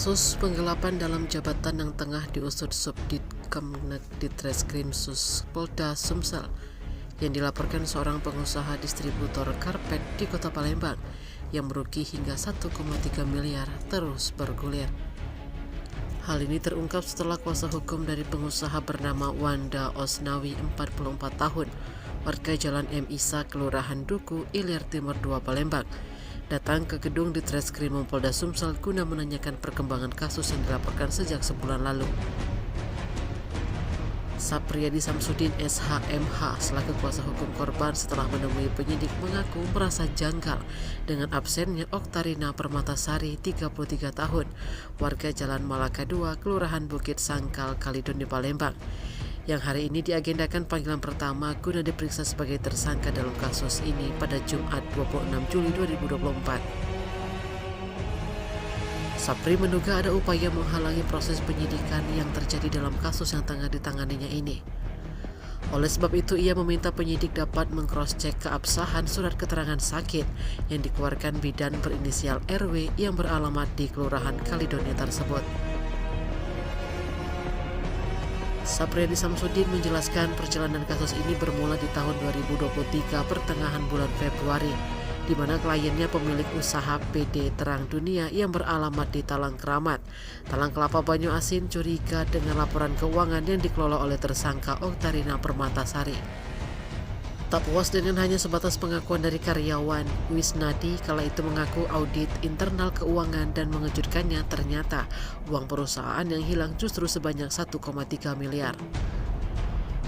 Kasus penggelapan dalam jabatan yang tengah diusut Subdit Kemnek Ditreskrimsus Polda Sumsel yang dilaporkan seorang pengusaha distributor karpet di Kota Palembang yang merugi hingga 1,3 miliar terus bergulir. Hal ini terungkap setelah kuasa hukum dari pengusaha bernama Wanda Osnawi 44 tahun, warga Jalan M. Isa, Kelurahan Duku, Ilir Timur 2 Palembang, datang ke gedung Ditreskrim Polda Sumsel guna menanyakan perkembangan kasus yang dilaporkan sejak sebulan lalu. Sapriyadi Samsudin SHMH selaku kuasa hukum korban setelah menemui penyidik mengaku merasa janggal dengan absennya Oktarina Permatasari 33 tahun, warga Jalan Malaka 2, Kelurahan Bukit Sangkal, Kalidoni, Palembang, yang hari ini diagendakan panggilan pertama guna diperiksa sebagai tersangka dalam kasus ini pada Jumat 26 Juli 2024. Sapri menduga ada upaya menghalangi proses penyidikan yang terjadi dalam kasus yang tengah ditanganinya ini. Oleh sebab itu, ia meminta penyidik dapat meng-cross-check keabsahan surat keterangan sakit yang dikeluarkan bidan berinisial RW yang beralamat di Kelurahan Kalidoni tersebut. Sapriyadi Samsudin menjelaskan perjalanan kasus ini bermula di tahun 2023 pertengahan bulan Februari, di mana kliennya pemilik usaha PD Terang Dunia yang beralamat di Talang Keramat, Talang Kelapa Banyu Asin, curiga dengan laporan keuangan yang dikelola oleh tersangka Oktarina Permatasari. Tak puas dengan hanya sebatas pengakuan dari karyawan, Wisnadi kala itu mengaku audit internal keuangan dan mengejutkannya ternyata uang perusahaan yang hilang justru sebanyak 1,3 miliar.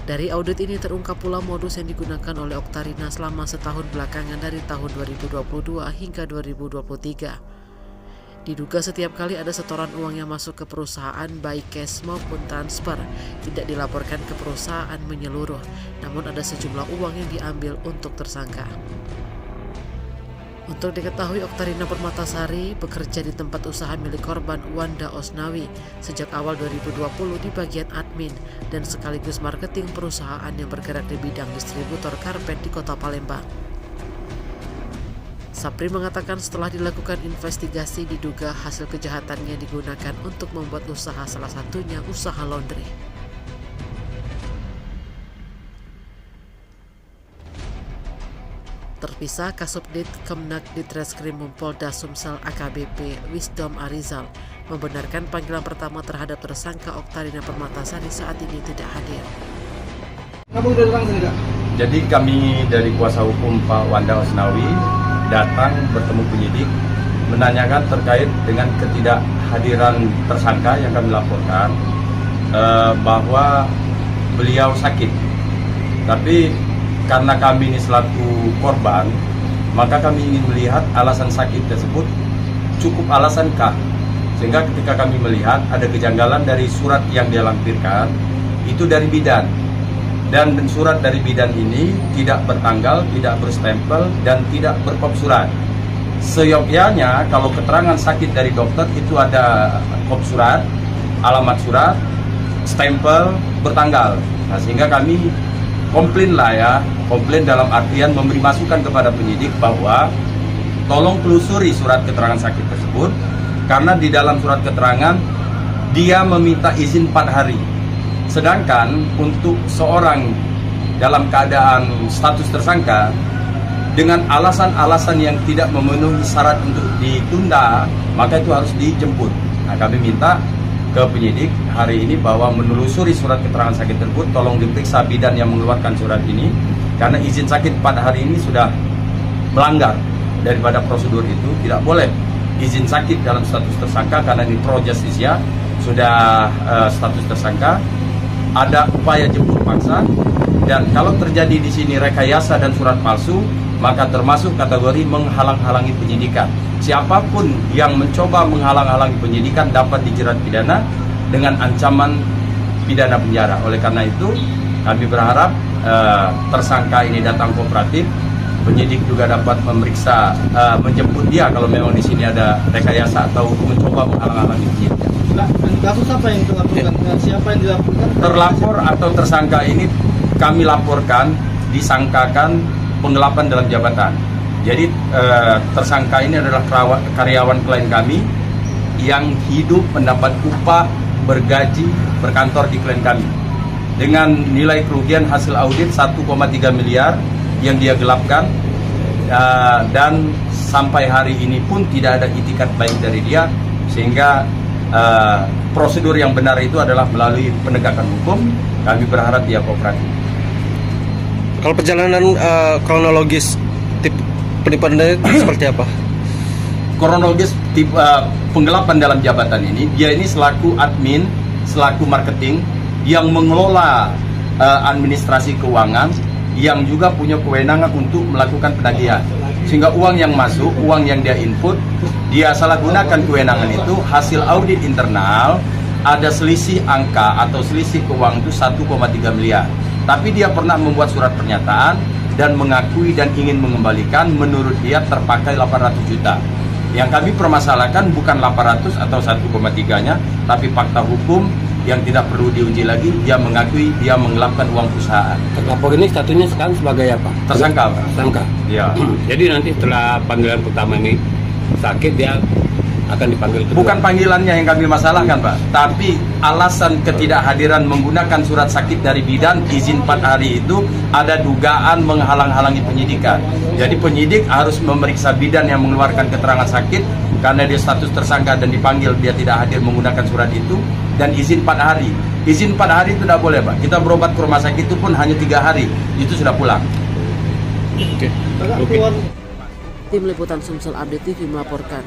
Dari audit ini terungkap pula modus yang digunakan oleh Oktarina selama setahun belakangan dari tahun 2022 hingga 2023. Diduga setiap kali ada setoran uang yang masuk ke perusahaan baik cash maupun transfer tidak dilaporkan ke perusahaan menyeluruh, namun ada sejumlah uang yang diambil untuk tersangka. Untuk diketahui, Oktarina Permatasari bekerja di tempat usaha milik korban Wanda Osnawi sejak awal 2020 di bagian admin dan sekaligus marketing perusahaan yang bergerak di bidang distributor karpet di Kota Palembang. Sapri mengatakan setelah dilakukan investigasi diduga hasil kejahatannya digunakan untuk membuat usaha, salah satunya usaha laundry. Terpisah, Kasubdit Kemnek Ditreskrim Polda Sumsel AKBP Wisdom Arizal membenarkan panggilan pertama terhadap tersangka Oktarina Permatasari saat ini tidak hadir. Jadi kami dari kuasa hukum Pak Wanda Osnawi datang bertemu penyidik menanyakan terkait dengan ketidakhadiran tersangka yang kami laporkan bahwa beliau sakit. Tapi karena kami ini selaku korban, maka kami ingin melihat alasan sakit tersebut cukup alasankah, sehingga ketika kami melihat ada kejanggalan dari surat yang dia lampirkan itu dari bidan, dan surat dari bidan ini tidak bertanggal, tidak berstempel, dan tidak berkop surat. Seyogyanya kalau keterangan sakit dari dokter itu ada kop surat, alamat surat, stempel, bertanggal. Nah, sehingga kami komplain komplain dalam artian memberi masukan kepada penyidik bahwa tolong telusuri surat keterangan sakit tersebut, karena di dalam surat keterangan dia meminta izin 4 hari. Sedangkan untuk seorang dalam keadaan status tersangka dengan alasan-alasan yang tidak memenuhi syarat untuk ditunda, maka itu harus dijemput. Nah, kami minta ke penyidik hari ini bahwa menelusuri surat keterangan sakit tersebut, tolong diperiksa bidan yang mengeluarkan surat ini, karena izin sakit 4 hari ini sudah melanggar daripada prosedur itu. Tidak boleh izin sakit dalam status tersangka, karena ini pro justisia, sudah status tersangka. Ada upaya jemput paksa, dan kalau terjadi di sini rekayasa dan surat palsu, maka termasuk kategori menghalang-halangi penyidikan. Siapapun yang mencoba menghalang-halangi penyidikan dapat dijerat pidana dengan ancaman pidana penjara. Oleh karena itu, kami berharap tersangka ini datang kooperatif. Penyidik juga dapat memeriksa, menjemput dia kalau memang di sini ada rekayasa atau mencoba menghalang-halangi penyidikan. Kasus apa yang dilaporkan? Siapa yang dilaporkan? Terlapor atau tersangka ini kami laporkan disangkakan penggelapan dalam jabatan. Jadi tersangka ini adalah karyawan klien kami yang hidup mendapat upah, bergaji, berkantor di klien kami. Dengan nilai kerugian hasil audit 1,3 miliar yang dia gelapkan, dan sampai hari ini pun tidak ada itikat baik dari dia, sehingga prosedur yang benar itu adalah melalui penegakan hukum. Kami berharap dia kooperatif. Kalau perjalanan kronologis penipuan itu seperti apa? Kronologis penggelapan dalam jabatan ini, dia ini selaku admin, selaku marketing yang mengelola administrasi keuangan, yang juga punya kewenangan untuk melakukan penagihan. Sehingga uang yang masuk, uang yang dia input, dia salah gunakan kewenangan itu. Hasil audit internal ada selisih angka atau selisih keuangan itu 1,3 miliar. Tapi dia pernah membuat surat pernyataan dan mengakui dan ingin mengembalikan, menurut dia terpakai 800 juta. Yang kami permasalahkan bukan 800 atau 1,3-nya, tapi fakta hukum yang tidak perlu diuji lagi. Dia mengakui dia menggelapkan uang perusahaan. Terlapor ini statusnya sekarang sebagai apa? Tersangka, Pak. Tersangka. Ya. Jadi nanti setelah panggilan pertama ini sakit, dia akan dipanggil kedua. Bukan panggilannya yang kami masalahkan, Pak, tapi alasan ketidakhadiran menggunakan surat sakit dari bidan izin 4 hari itu ada dugaan menghalang-halangi penyidikan. Jadi penyidik harus memeriksa bidan yang mengeluarkan keterangan sakit karena dia status tersangka dan dipanggil, dia tidak hadir menggunakan surat itu, dan izin 4 hari. Izin 4 hari itu tidak boleh, Pak. Kita berobat ke rumah sakit itu pun hanya 3 hari, itu sudah pulang. Oke. Tim Liputan Sumsel Update TV melaporkan.